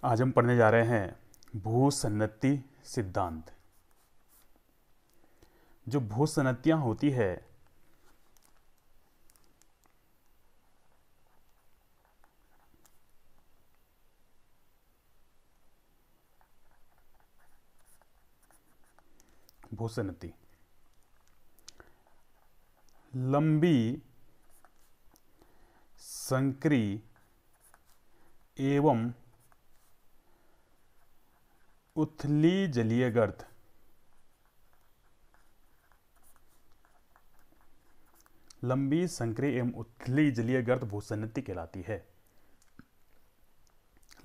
आज हम पढ़ने जा रहे हैं भूसन्नति सिद्धांत। जो भूसन्नतियां होती है भूसन्नति लंबी संकरी एवं उथली जलीय गर्त लंबी संकरी एवं उथली जलीय गर्त भूसन्नति कहलाती है।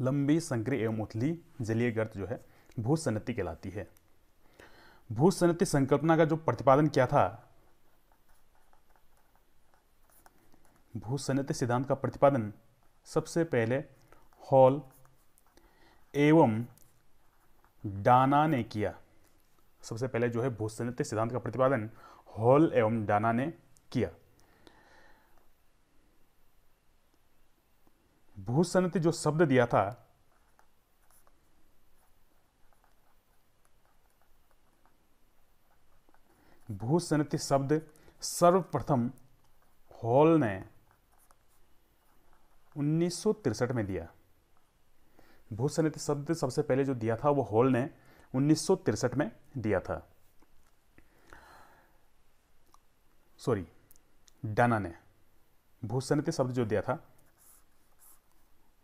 लंबी संकरी एवं उथली जलीय गर्त जो है भूसन्नति कहलाती है। भूसन्नति संकल्पना का जो प्रतिपादन किया था, भूसन्नति सिद्धांत का प्रतिपादन सबसे पहले हॉल एवं डाना ने किया। सबसे पहले जो है भूसन्नति सिद्धांत का प्रतिपादन हॉल एवं डाना ने किया। भूसन्नति जो शब्द दिया था, भूसन्नति शब्द सर्वप्रथम हॉल ने 1963 में दिया। भूसन्नति शब्द सबसे पहले जो दिया था वो हॉल ने 1963 में दिया था। डाना ने भूसन्नति शब्द जो दिया था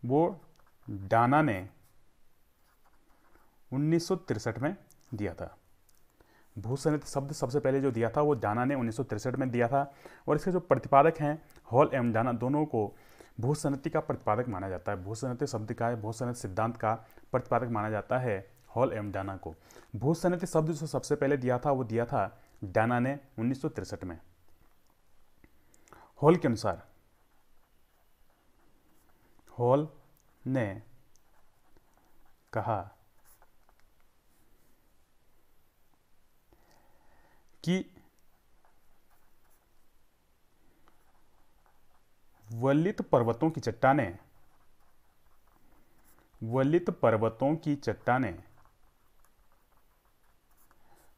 वो डाना ने 1963 में दिया था। भूसन्नति शब्द सबसे पहले जो दिया था वो डाना ने 1963 में दिया था। और इसके जो प्रतिपादक हैं हॉल एवं डाना, दोनों को भूसन्नति का प्रतिपादक माना जाता है। भूसन्नति शब्द का, भूसन्नति सिद्धांत का प्रतिपादक माना जाता है हॉल एवं डाना को। भूसन्नति शब्द जो सबसे पहले दिया था वो दिया था डाना ने 1963 में। हॉल के अनुसार हॉल ने कहा कि वलित पर्वतों की चट्टानें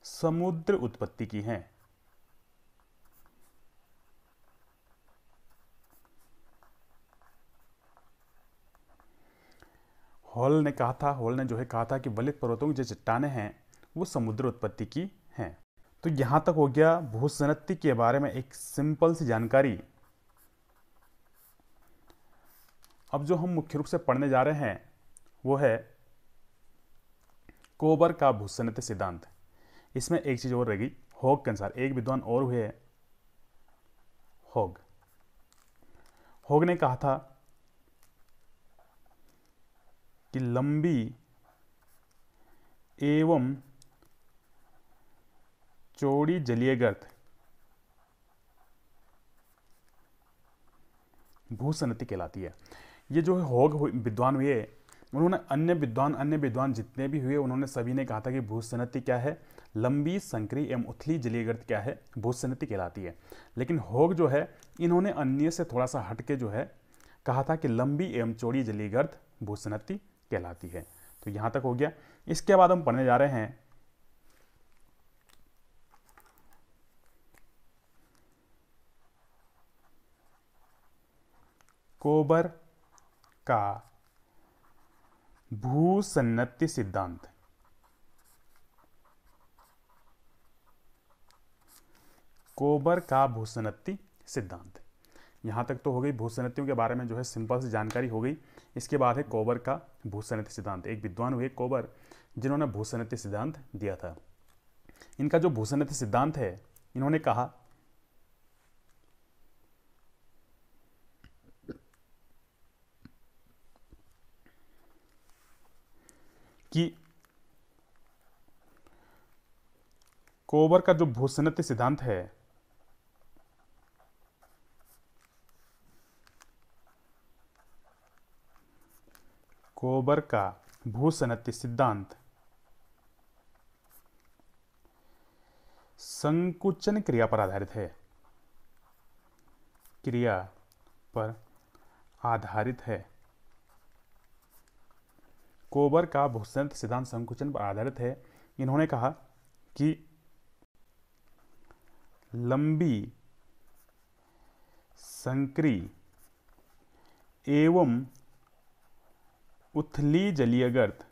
समुद्र उत्पत्ति की हैं। हॉल ने कहा था कि वलित पर्वतों की जो चट्टानें हैं वो समुद्र उत्पत्ति की हैं। तो यहां तक हो गया भूसन्नति के बारे में एक सिंपल सी जानकारी। अब जो हम मुख्य रूप से पढ़ने जा रहे हैं वो है कोबर का भूसन्नति सिद्धांत। इसमें एक चीज और रहेगी, हॉग के अनुसार। एक विद्वान और हुए हॉग। हॉग ने कहा था कि लंबी एवं चौड़ी जलीय गर्त भूसन्नति कहलाती है। ये जो हॉग विद्वान हुए, उन्होंने अन्य विद्वान जितने भी हुए उन्होंने सभी ने कहा था कि भूसन्नति क्या है, लंबी संकरी एवं उथली जलीय गर्त क्या है, भूसन्नति कहलाती है। लेकिन हॉग जो है इन्होंने अन्य से थोड़ा सा हटके जो है कहा था कि लंबी एवं चौड़ी जलीय गर्त भूसन्नति कहलाती है। तो यहां तक हो गया। इसके बाद हम पढ़ने जा रहे हैं कोबर का भूसन्नति सिद्धांत। कोबर का भूसन्नति सिद्धांत। यहां तक तो हो गई भूसन्नतियों के बारे में जो है सिंपल सी जानकारी हो गई। इसके बाद है कोबर का भूसन्नति सिद्धांत। एक विद्वान हुए कोबर जिन्होंने भूसन्नति सिद्धांत दिया था। इनका जो भूसन्नति सिद्धांत है, इन्होंने कहा कि कोबर का जो भूसन्नति सिद्धांत है कोबर का भूसन्नति सिद्धांत संकुचन क्रिया पर आधारित है। क्रिया पर आधारित है। कोबर का भूसनत सिद्धांत संकुचन पर आधारित है। इन्होंने कहा कि लंबी संकरी एवं उथली जलीय गर्त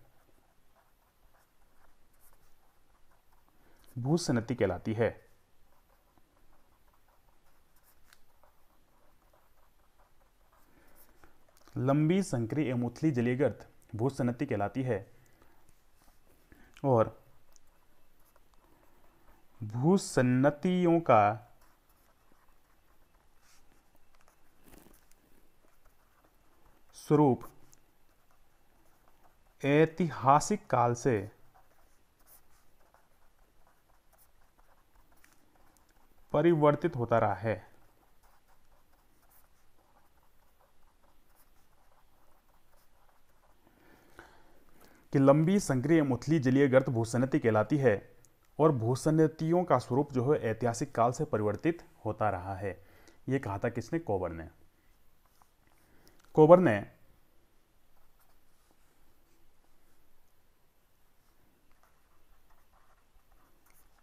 भूसनती कहलाती है। लंबी संकरी एवं उथली जलीय गर्त भूसनती कहलाती है और भूसन्नतियों का स्वरूप ऐतिहासिक काल से परिवर्तित होता रहा है। कि लंबी संकरी एवं उथली जलीय गर्त भूसन्नति कहलाती है और भूसन्नतियों का स्वरूप जो है ऐतिहासिक काल से परिवर्तित होता रहा है। यह कहा था किसने? कोबर ने।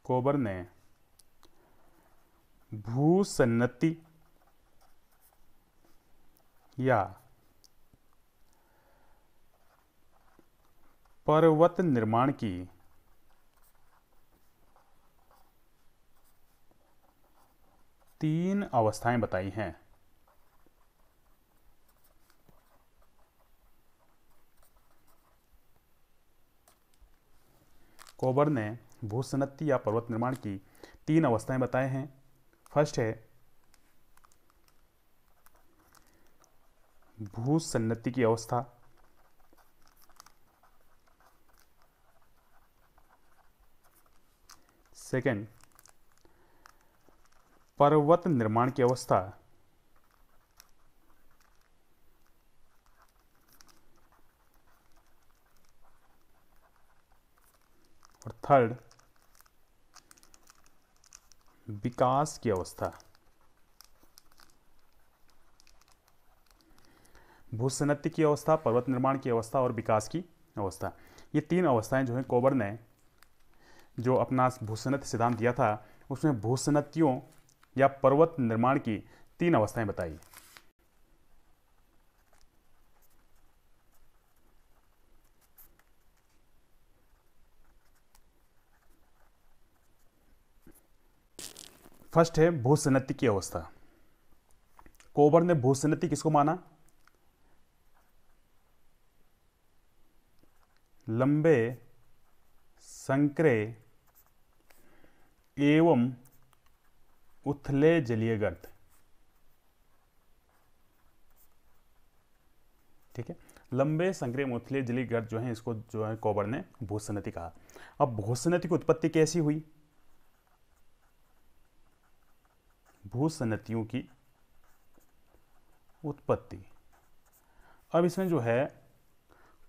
कोबर ने भूसन्नति या पर्वत निर्माण की तीन अवस्थाएं बताई हैं। कोबर ने भूसन्नति या पर्वत निर्माण की तीन अवस्थाएं बताए हैं। फर्स्ट है भूसन्नति की अवस्था, सेकंड पर्वत निर्माण की अवस्था और थर्ड विकास की अवस्था। भूसन्नति की अवस्था, पर्वत निर्माण की अवस्था और विकास की अवस्था, ये तीन अवस्थाएं जो है कोबर ने जो अपना भूसन्नति सिद्धांत दिया था उसमें भूसन्नतियों या पर्वत निर्माण की तीन अवस्थाएं बताई। फर्स्ट है भूसन्नति की अवस्था। कोबर ने भूसन्नति किसको माना? लंबे संकरे एवं उथले जलीय गर्त। ठीक है, लंबे संकरे एवं उथले जलीय गर्त जो है इसको जो है कोबर ने भूसन्नति कहा। अब भूसन्नति की उत्पत्ति कैसी हुई? भूसन्नतियों की उत्पत्ति, अब इसमें जो है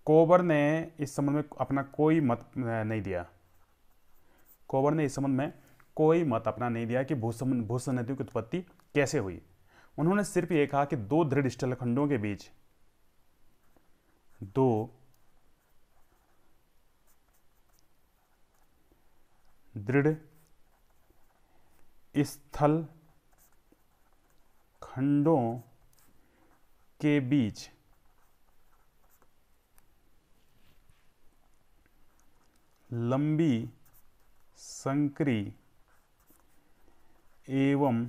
कोबर ने इस संबंध में अपना कोई मत नहीं दिया। कोबर ने इस संबंध में कोई मत अपना नहीं दिया कि भूसन्नतियों की उत्पत्ति कैसे हुई। उन्होंने सिर्फ ये कहा कि दो दृढ़ स्थलखंडों के बीच दो दृढ़ स्थल खंडों के बीच लंबी संकरी एवं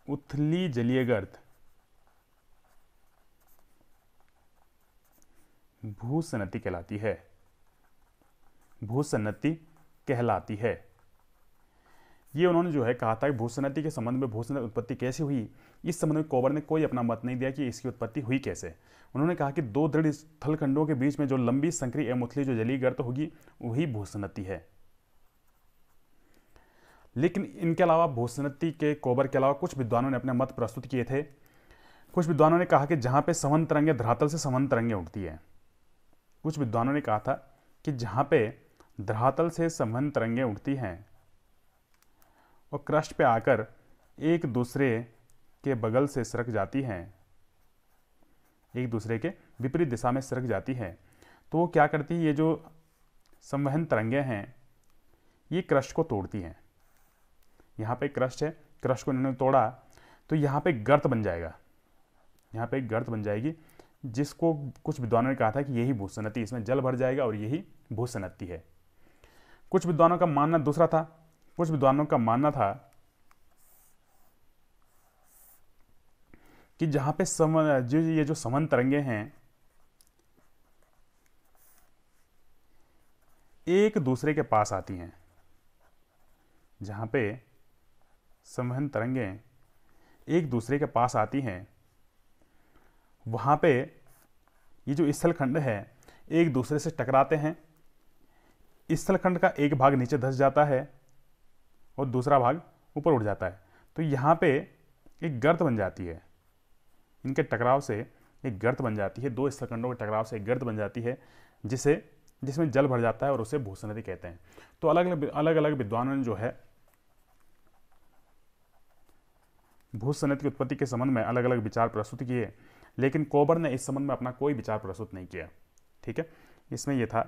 उथली जलीय गर्त भूसन्नति कहलाती है। भूसन्नति कहलाती है। ये उन्होंने जो है कहा था कि भूसन्नति के संबंध में भूसन्नति उत्पत्ति कैसे हुई, इस संबंध में कोबर ने कोई अपना मत नहीं दिया कि इसकी उत्पत्ति हुई कैसे। उन्होंने कहा कि दो दृढ़ स्थलखंडों के बीच में जो लंबी संकरी एवं उथली जो जलीय गर्त होगी वही भूसन्नति है। लेकिन इनके अलावा भूसन्नति के कोबर के अलावा कुछ विद्वानों ने अपने मत प्रस्तुत किए थे। कुछ विद्वानों ने कहा कि जहां पे संवहन तरंगें धरातल से संवहन तरंगें उठती है। कुछ विद्वानों ने कहा था कि जहां पे धरातल से संवहन तरंगें उठती हैं और क्रस्ट पे आकर एक दूसरे के बगल से सरक जाती हैं एक दूसरे के विपरीत दिशा में सरक जाती है तो वो क्या करती है, ये जो संवहन तरंगें हैं ये क्रस्ट को तोड़ती हैं। यहाँ पे क्रस्ट है, क्रस्ट को इन्होंने तोड़ा तो यहाँ पे गर्त बन जाएगा, यहाँ पे एक गर्त बन जाएगी जिसको कुछ विद्वानों ने कहा था कि यही भूसनती, इसमें जल भर जाएगा और यही भूसनती है। कुछ विद्वानों का मानना दूसरा था, कुछ विद्वानों का मानना था कि जहां पे ये जो समन तरंगे हैं एक दूसरे के पास आती हैं, जहां पे संवहन तरंगें एक दूसरे के पास आती हैं वहां पे ये जो स्थलखंड है एक दूसरे से टकराते हैं। स्थलखंड का एक भाग नीचे धंस जाता है और दूसरा भाग ऊपर उठ जाता है, तो यहाँ पे एक गर्त बन जाती है, इनके टकराव से एक गर्त बन जाती है, दो स्थलखंडों के टकराव से एक गर्त बन जाती है जिसमें जल भर जाता है और उसे भूसनदी कहते हैं। तो अलग अलग विद्वानों ने जो है भूसनदी की उत्पत्ति के संबंध में अलग अलग विचार प्रस्तुत किए, लेकिन कोबर ने इस संबंध में अपना कोई विचार प्रस्तुत नहीं किया। ठीक है, इसमें यह था,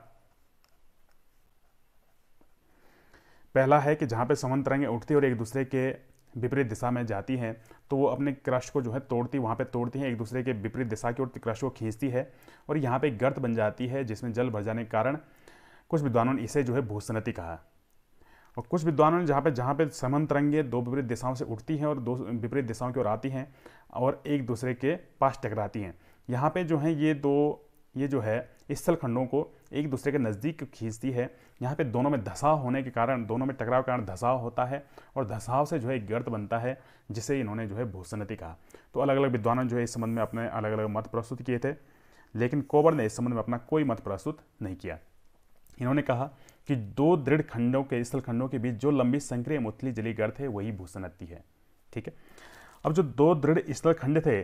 पहला है कि जहां पे समन तरंगें उठती और एक दूसरे के विपरीत दिशा में जाती हैं तो वो अपने क्रस्ट को जो है तोड़ती, वहां पे तोड़ती हैं, एक दूसरे के विपरीत दिशा की ओर क्रस्ट को खींचती है और यहाँ पे एक गर्त बन जाती है जिसमें जल भर जाने के कारण कुछ विद्वानों ने इसे जो है भूसनती कहा। और कुछ विद्वानों ने जहाँ पे समन तरंगें दो विपरीत दिशाओं से उठती हैं और दो विपरीत दिशाओं की ओर आती हैं और एक दूसरे के पास टकराती हैं, यहाँ पे जो है ये जो है स्थल खंडों को एक दूसरे के नज़दीक खींचती है। यहाँ पे दोनों में धसाव होने के कारण, दोनों में टकराव के कारण धसाव होता है और धसाव से जो है एक गर्त बनता है जिसे इन्होंने जो है भूसनती कहा। तो अलग अलग विद्वानों ने जो है इस संबंध में अपने अलग अलग मत प्रस्तुत किए थे, लेकिन कोबर ने इस संबंध में अपना कोई मत प्रस्तुत नहीं किया। इन्होंने कहा कि दो दृढ़ खंडों के स्थल खंडों के बीच जो लंबी संक्रिय मुथली जली गर्त है वही भूसनती है। ठीक है, अब जो दो दृढ़ स्थल खंड थे,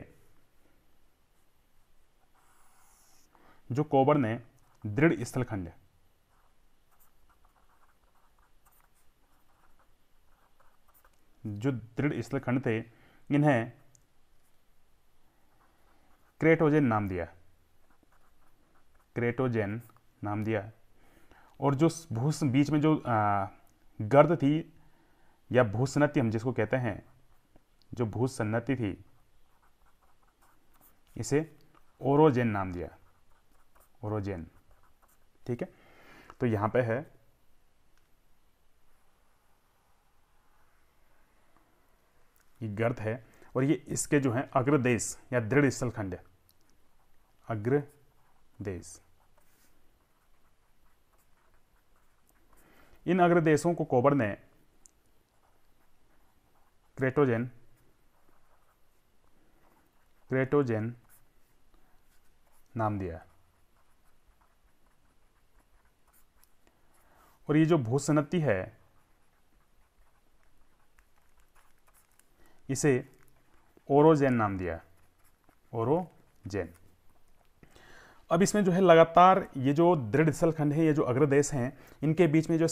जो कोबर ने दृढ़ स्थल खंड, जो दृढ़ स्थल खंड थे इन्हें क्रेटोजेन नाम दिया, क्रेटोजेन नाम दिया। और जो बीच में जो गर्द थी या भूसन्नति हम जिसको कहते हैं, जो भूसन्नति थी इसे ओरोजेन नाम दिया, ओरोजेन। ठीक है, तो यहां पे है ये गर्द है और ये इसके जो है अग्रदेश या दृढ़ स्थल खंड, अग्रदेश। इन अग्रदेशों को कोबर ने क्रेटोजेन नाम दिया। और ये जो भूसन्नति है इसे ओरोजेन नाम दिया, ओरोजेन। अब इसमें जो है लगातार ये जो दृढ़ स्थल खंड है, ये जो अग्रदेश हैं, इनके बीच में जो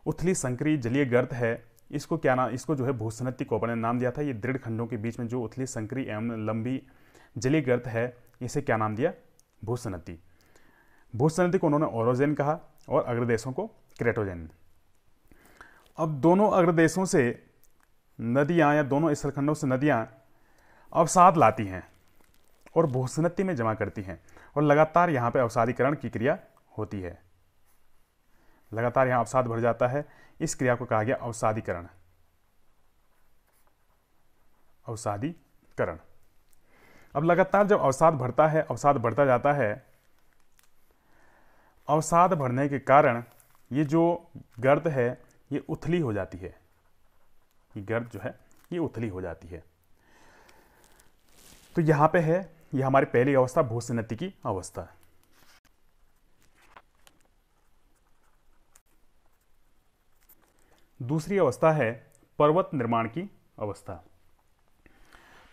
उथली संकरी जलीय गर्त है, इसको क्या नाम, इसको जो है भूसन्नति कोबर ने नाम दिया था। ये दृढ़ खंडों के बीच में जो उथली संकरी एवं लंबी जलीय गर्त है इसे क्या नाम दिया, भूसन्नति। भूसन्नति को उन्होंने ओरोजेन कहा और अग्रदेशों को क्रेटोजेन। अब दोनों अग्रदेशों से नदियां या दोनों स्थलखंडों से नदियां अवसाद लाती हैं और भूसन्नति में जमा करती हैं और लगातार यहाँ पे अवसादीकरण की क्रिया होती है। लगातार यहाँ अवसाद भर जाता है, इस क्रिया को कहा गया अवसादीकरण, अवसादीकरण। अब लगातार जब अवसाद भरता है, अवसाद बढ़ता जाता है, अवसाद भरने के कारण ये जो गर्द है ये उथली हो जाती है, ये गर्द जो है ये उथली हो जाती है। तो यहां पे है, यह हमारी पहली अवस्था भूसन्नति की अवस्था। दूसरी अवस्था है पर्वत निर्माण की अवस्था।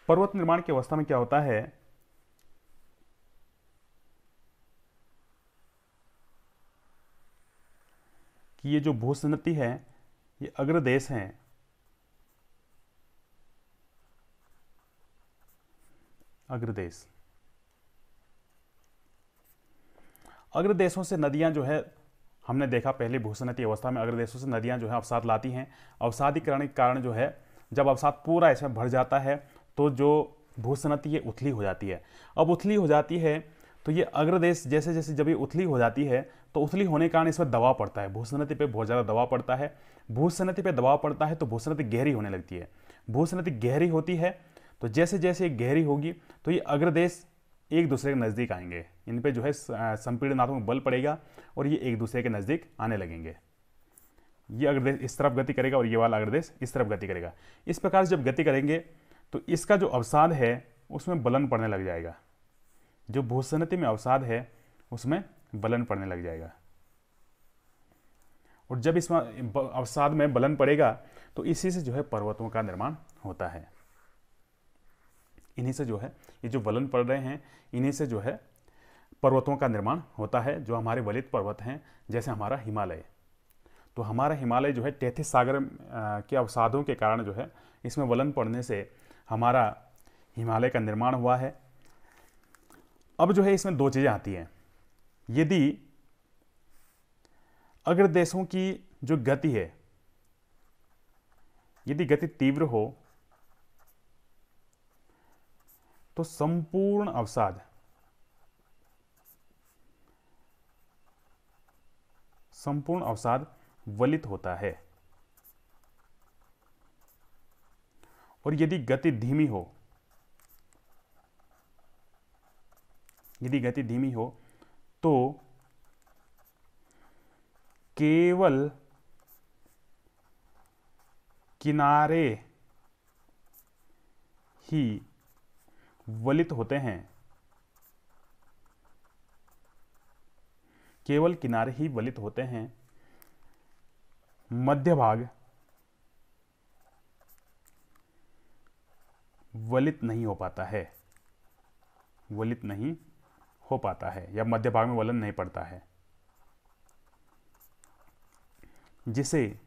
पर्वत निर्माण की अवस्था में क्या होता है कि ये जो भूसन्नति है, ये अग्रदेश हैं, अग्रदेश, अग्रदेशों से नदियां जो है, हमने देखा पहले भूसनती अवस्था में अग्रदेशों से नदियां जो है अवसाद लाती हैं। अवसादीकरण के कारण जो है, जब अवसाद पूरा इसमें भर जाता है तो जो भूसनती ये उथली हो जाती है। अब उथली हो जाती है तो ये अग्रदेश जैसे जैसे जब ये उथली हो जाती है तो उथली होने के कारण इसमें दबाव पड़ता है, भूसनती पे बहुत ज़्यादा दबाव पड़ता है। भूसनती पे दबाव पड़ता है तो भूसनती गहरी होने लगती है। भूसनती गहरी होती है तो जैसे जैसे गहरी होगी तो ये अग्रदेश एक दूसरे के नज़दीक आएंगे, इन पे जो है संपीड़नात्मक बल पड़ेगा और ये एक दूसरे के नज़दीक आने लगेंगे। ये अग्रदेश इस तरफ गति करेगा और ये वाला अग्रदेश इस तरफ गति करेगा। इस प्रकार से जब गति करेंगे तो इसका जो अवसाद है उसमें बलन पड़ने लग जाएगा। जो भूसनती में अवसाद है उसमें बलन पड़ने लग जाएगा, और जब इसमें अवसाद में बलन पड़ेगा तो इसी से जो है पर्वतों का निर्माण होता है। इन्हीं से जो है ये जो बलन पड़ रहे हैं, इन्हीं से जो है पर्वतों का निर्माण होता है। जो हमारे वलित पर्वत हैं, जैसे हमारा हिमालय, तो हमारा हिमालय जो है तैथिस सागर के अवसादों के कारण जो है इसमें वलन पड़ने से हमारा हिमालय का निर्माण हुआ है। अब जो है इसमें दो चीज़ें आती हैं। यदि अग्रदेशों की जो गति है, यदि गति तीव्र हो तो संपूर्ण अवसाद वलित होता है, और यदि गति धीमी हो तो केवल किनारे ही वलित होते हैं, केवल किनारे ही वलित होते हैं। मध्य भाग वलित नहीं हो पाता है, या मध्य भाग में वलन नहीं पड़ता है, जिसे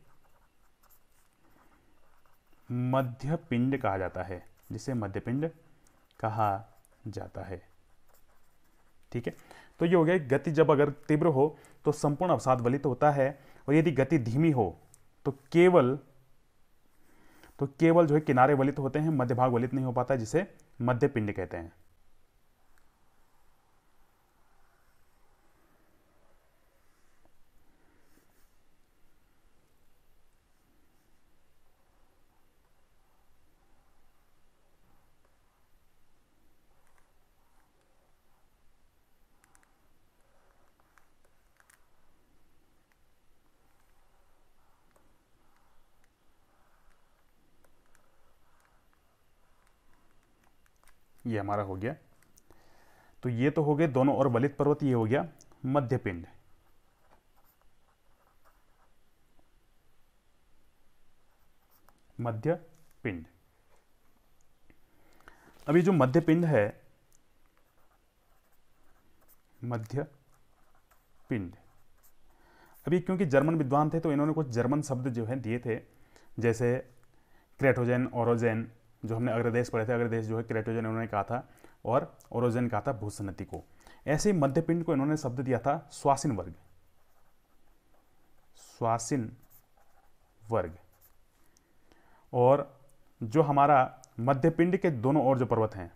मध्यपिंड कहा जाता है। ठीक है, तो ये हो गया, गति जब अगर तीव्र हो तो संपूर्ण अवसाद वलित होता है, और यदि गति धीमी हो तो केवल जो है किनारे वलित होते हैं, मध्य भाग वलित नहीं हो पाता, जिसे मध्यपिंड कहते हैं। ये हमारा हो गया। तो ये तो हो गए दोनों और वलित पर्वत, ये हो गया मध्यपिंड। अभी जो मध्यपिंड है, अभी क्योंकि जर्मन विद्वान थे तो इन्होंने कुछ जर्मन शब्द जो है दिए थे, जैसे क्रेटोजेन, ओरोजेन, जो हमने अग्रदेश पढ़े थे, अग्रदेश जो है क्रेटोजेन इन्होंने कहा था, और ओरोजेन कहा था भूसनती को। ऐसे ही मध्यपिंड को इन्होंने शब्द दिया था स्वासिन वर्ग। और जो हमारा मध्यपिंड के दोनों ओर जो पर्वत हैं,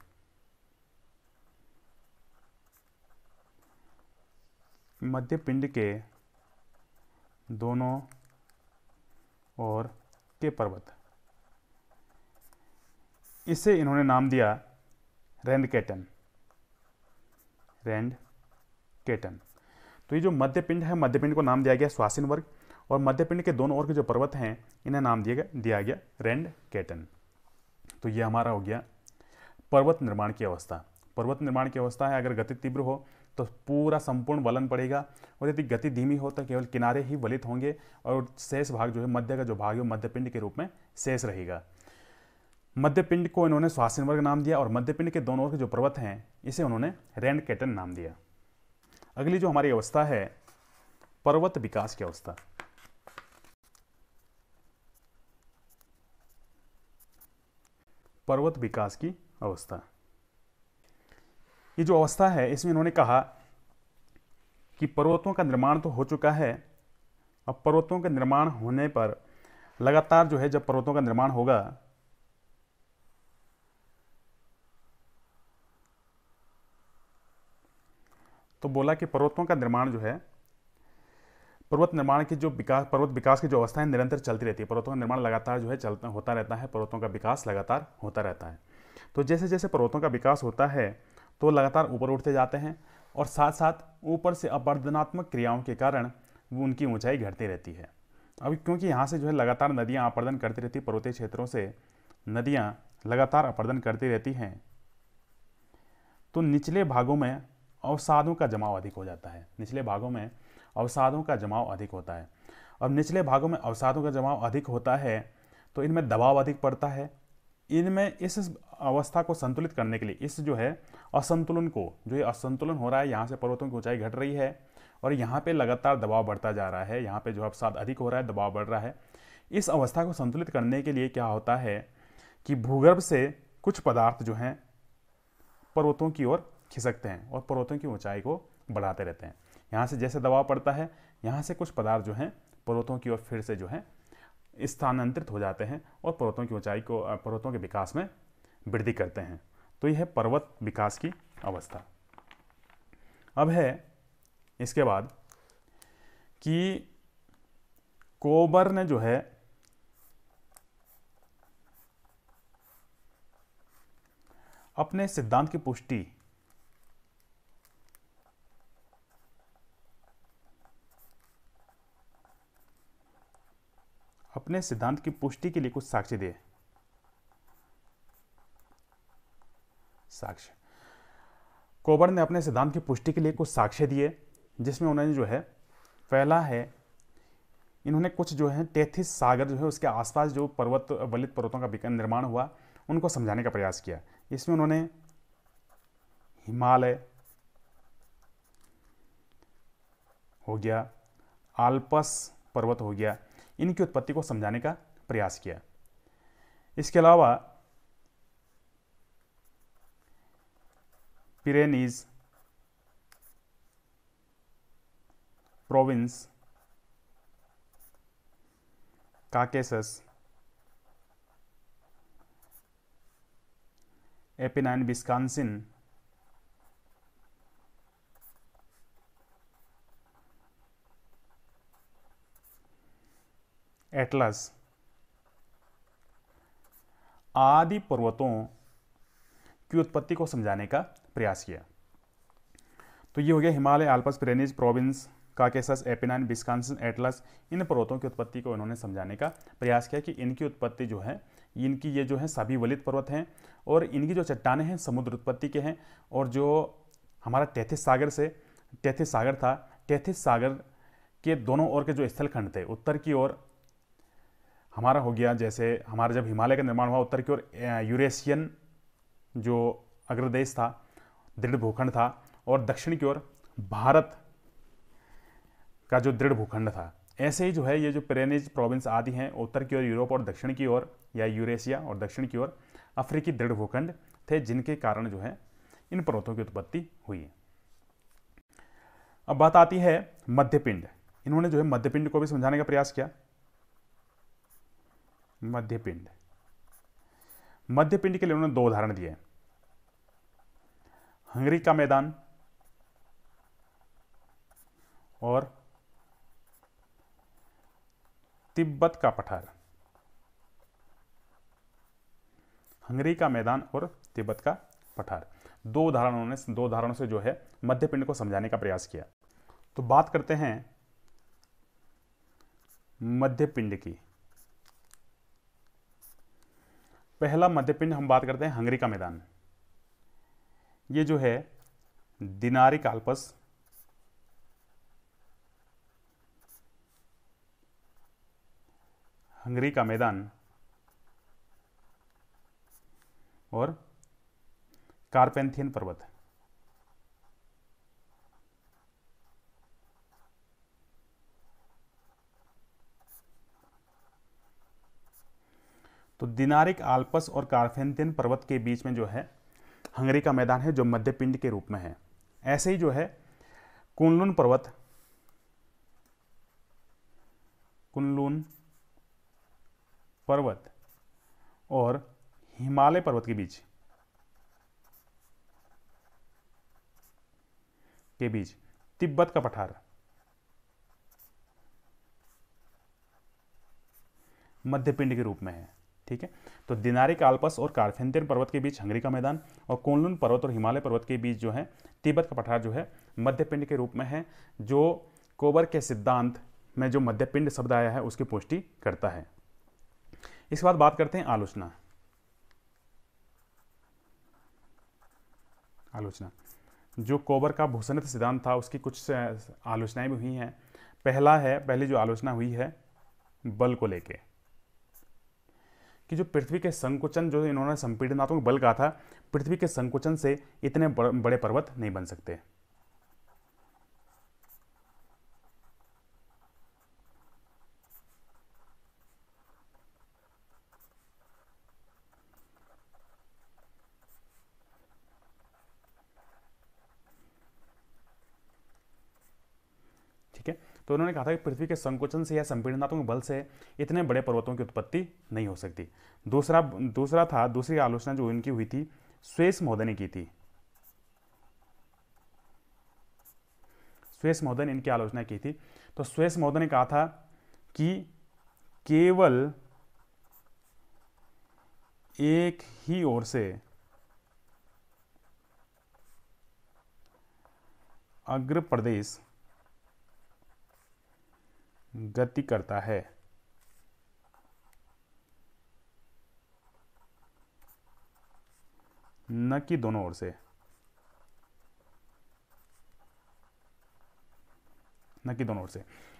मध्यपिंड के दोनों ओर के पर्वत, इसे इन्होंने नाम दिया रैंडकेटन। तो ये जो मध्यपिंड है, मध्यपिंड को नाम दिया गया स्वासिन वर्ग, और मध्यपिंड के दोनों ओर के जो पर्वत हैं इन्हें नाम दिया गया रैंडकेटन। तो ये हमारा हो गया पर्वत निर्माण की अवस्था। पर्वत निर्माण की अवस्था है, अगर गति तीव्र हो तो पूरा संपूर्ण वलन पड़ेगा, और यदि गति धीमी हो तो केवल किनारे ही वलित होंगे, और शेष भाग जो है, मध्य का जो भाग है मध्यपिंड के रूप में शेष रहेगा। मध्यपिंड को इन्होंने स्वासिन वर्ग नाम दिया, और मध्यपिंड के दोनों ओर के जो पर्वत हैं इसे उन्होंने रैंडकेटन नाम दिया। अगली जो हमारी अवस्था है, पर्वत विकास की अवस्था। पर्वत विकास की अवस्था, ये जो अवस्था है इसमें इन्होंने कहा कि पर्वतों का निर्माण तो हो चुका है। अब पर्वतों के निर्माण होने पर लगातार जो है, जब पर्वतों का निर्माण होगा तो बोला कि पर्वतों का निर्माण जो है, पर्वत निर्माण की जो विकास, पर्वत विकास की जो अवस्था है निरंतर चलती रहती है। पर्वतों का निर्माण लगातार जो है चलता होता रहता है, पर्वतों का विकास लगातार होता रहता है। तो जैसे जैसे पर्वतों का विकास होता है तो लगातार ऊपर उठते जाते हैं, और साथ साथ ऊपर से अपरदनात्मक क्रियाओं के कारण वो उनकी ऊंचाई घटती रहती है। अब क्योंकि यहाँ से जो है लगातार नदियाँ अपर्दन करती रहती, पर्वतीय क्षेत्रों से नदियाँ लगातार अपर्दन करती रहती हैं, तो निचले भागों में अवसादों का जमाव अधिक हो जाता है। निचले भागों में अवसादों का जमाव अधिक होता है। अब निचले भागों में अवसादों का जमाव अधिक होता है तो इनमें दबाव अधिक पड़ता है। इनमें इस अवस्था को संतुलित करने के लिए, इस जो है असंतुलन को, जो ये असंतुलन हो रहा है, यहाँ से पर्वतों की ऊंचाई घट रही है और यहाँ पे लगातार दबाव बढ़ता जा रहा है, यहाँ पे जो अवसाद अधिक हो रहा है, दबाव बढ़ रहा है। इस अवस्था को संतुलित करने के लिए क्या होता है कि भूगर्भ से कुछ पदार्थ जो हैं पर्वतों की ओर खिसकते हैं और पर्वतों की ऊंचाई को बढ़ाते रहते हैं। यहाँ से जैसे दबाव पड़ता है, यहाँ से कुछ पदार्थ जो हैं पर्वतों की ओर फिर से जो है स्थानांतरित हो जाते हैं और पर्वतों की ऊंचाई को, पर्वतों के विकास में वृद्धि करते हैं। तो यह है पर्वत विकास की अवस्था। अब है इसके बाद कि कोबर ने जो है अपने सिद्धांत की पुष्टि के लिए कुछ साक्ष्य दिए। साक्ष्य, कोबर ने अपने सिद्धांत की पुष्टि के लिए कुछ साक्ष्य दिए, जिसमें उन्होंने जो है, पहला है, इन्होंने कुछ जो है टेथिस सागर जो है उसके आसपास जो पर्वत, वलित पर्वतों का निर्माण हुआ, उनको समझाने का प्रयास किया। इसमें उन्होंने हिमालय हो गया, आल्पस पर्वत हो गया, इनकी उत्पत्ति को समझाने का प्रयास किया। इसके अलावा Pyrenees province, Caucasus, Apennine Wisconsin, Atlas आदि पर्वतों की उत्पत्ति को समझाने का प्रयास किया। तो ये हो गया Himalaya, Alps, Pyrenees, province, Caucasus, Apennine, Wisconsin, Atlas. इन पर्वतों की उत्पत्ति को इन्होंने समझाने का प्रयास किया कि इनकी उत्पत्ति जो है, इनकी ये जो है सभी वलित पर्वत हैं और इनकी जो चट्टानें हैं समुद्र उत्पत्ति के हैं। और जो हमारा टेथिस सागर था, टेथिस सागर के दोनों ओर के जो स्थलखंड थे, उत्तर की ओर हमारा हो गया, जैसे हमारा जब हिमालय का निर्माण हुआ, उत्तर की ओर यूरेशियन जो अग्रदेश था, दृढ़ भूखंड था, और दक्षिण की ओर भारत का जो दृढ़ भूखंड था। ऐसे ही जो है ये जो पिरेनीज प्रोविंस आदि हैं, उत्तर की ओर यूरोप और दक्षिण की ओर या यूरेशिया और दक्षिण की ओर अफ्रीकी दृढ़ भूखंड थे, जिनके कारण जो है इन पर्वतों की उत्पत्ति हुई। अब बात आती है मध्यपिंड। इन्होंने जो है मध्यपिंड को भी समझाने का प्रयास किया। मध्यपिंड के लिए उन्होंने दो उदाहरण दिए, हंगरी का मैदान और तिब्बत का पठार। हंगरी का मैदान और तिब्बत का पठार, दो उदाहरणों से जो है मध्यपिंड को समझाने का प्रयास किया। तो बात करते हैं मध्यपिंड की। पहला मध्यपिंड हम बात करते हैं हंगरी का मैदान। ये जो है दिनारिक आल्पस हंगरी का मैदान और कार्पेंथियन पर्वत। तो दिनारिक आल्पस और कार्पेंथियन पर्वत के बीच में जो है हंगरी का मैदान है, जो मध्यपिंड के रूप में है। ऐसे ही जो है कुनलुन पर्वत, कुनलुन पर्वत और हिमालय पर्वत के बीच तिब्बत का पठार मध्यपिंड के रूप में है। ठीक है, तो दिनारिक आल्प्स और कारपेंथियन पर्वत के बीच हंगरी का मैदान और कुनलुन पर्वत और हिमालय पर्वत के बीच जो है तिब्बत का पठार जो है मध्यपिंड के रूप में है, जो कोबर के सिद्धांत में जो मध्यपिंड शब्द आया है उसकी पुष्टि करता है। इसके बाद बात करते हैं आलोचना। आलोचना, जो कोबर का भूषणित सिद्धांत था उसकी कुछ आलोचनाएं भी हुई हैं। पहली जो आलोचना हुई है बल को लेके, कि जो पृथ्वी के संकुचन, जो इन्होंने संपीड़नात्मक बल कहा था, पृथ्वी के संकुचन से इतने बड़े पर्वत नहीं बन सकते। ठीक है, तो उन्होंने कहा था कि पृथ्वी के संकुचन से या संपीड़नात्मक बल से इतने बड़े पर्वतों की उत्पत्ति नहीं हो सकती। दूसरी आलोचना जो इनकी हुई थी स्वेस महोदय ने की थी। स्वेस महोदय ने इनकी आलोचना की थी। तो स्वेस महोदय ने कहा था कि केवल एक ही ओर से अग्र प्रदेश गति करता है, न कि दोनों ओर से।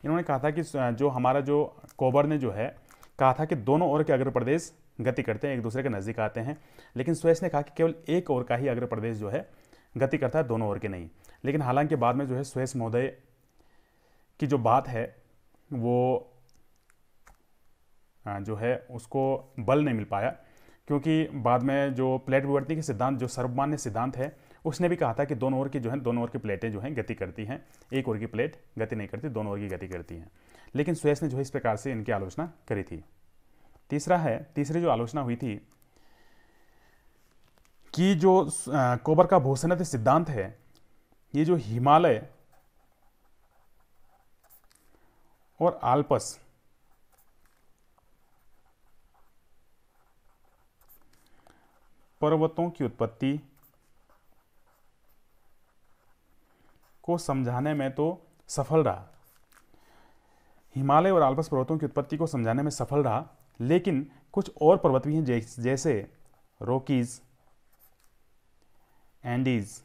इन्होंने कहा था कि जो हमारा जो कोबर ने जो है कहा था कि दोनों ओर के अग्र प्रदेश गति करते हैं, एक दूसरे के नजदीक आते हैं, लेकिन स्वेस ने कहा कि केवल एक ओर का ही अग्र प्रदेश जो है गति करता है, दोनों ओर के नहीं। लेकिन हालांकि बाद में जो है स्वेस महोदय की जो बात है वो जो है उसको बल नहीं मिल पाया, क्योंकि बाद में जो प्लेट विवर्तनी के सिद्धांत, जो सर्वमान्य सिद्धांत है, उसने भी कहा था कि दोनों ओर की प्लेटें जो हैं गति करती हैं, एक ओर की प्लेट गति नहीं करती, दोनों ओर की गति करती हैं। लेकिन स्वेस ने जो है इस प्रकार से इनकी आलोचना करी थी। तीसरी जो आलोचना हुई थी कि जो कोबर का भूषणित सिद्धांत है, ये जो हिमालय और आल्प्स पर्वतों की उत्पत्ति को समझाने में तो सफल रहा, हिमालय और आल्प्स पर्वतों की उत्पत्ति को समझाने में सफल रहा, लेकिन कुछ और पर्वत भी हैं जैसे रॉकीज, एंडीज,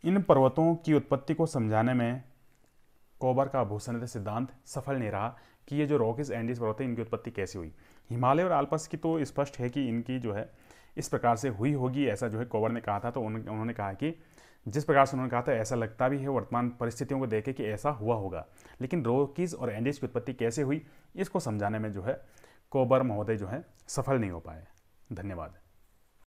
इन पर्वतों की उत्पत्ति को समझाने में कोबर का भूषणित सिद्धांत सफल नहीं रहा कि ये जो रॉकीज, एंडीज पर्वत है इनकी उत्पत्ति कैसे हुई। हिमालय और आल्प्स की तो स्पष्ट है कि इनकी जो है इस प्रकार से हुई होगी, ऐसा जो है कोबर ने कहा था। तो उन्होंने कहा कि जिस प्रकार से उन्होंने कहा था ऐसा लगता भी है वर्तमान परिस्थितियों को देखे कि ऐसा हुआ होगा, लेकिन रॉकीज और एंडीज की उत्पत्ति कैसे हुई इसको समझाने में जो है कोबर महोदय जो है सफल नहीं हो पाए। धन्यवाद।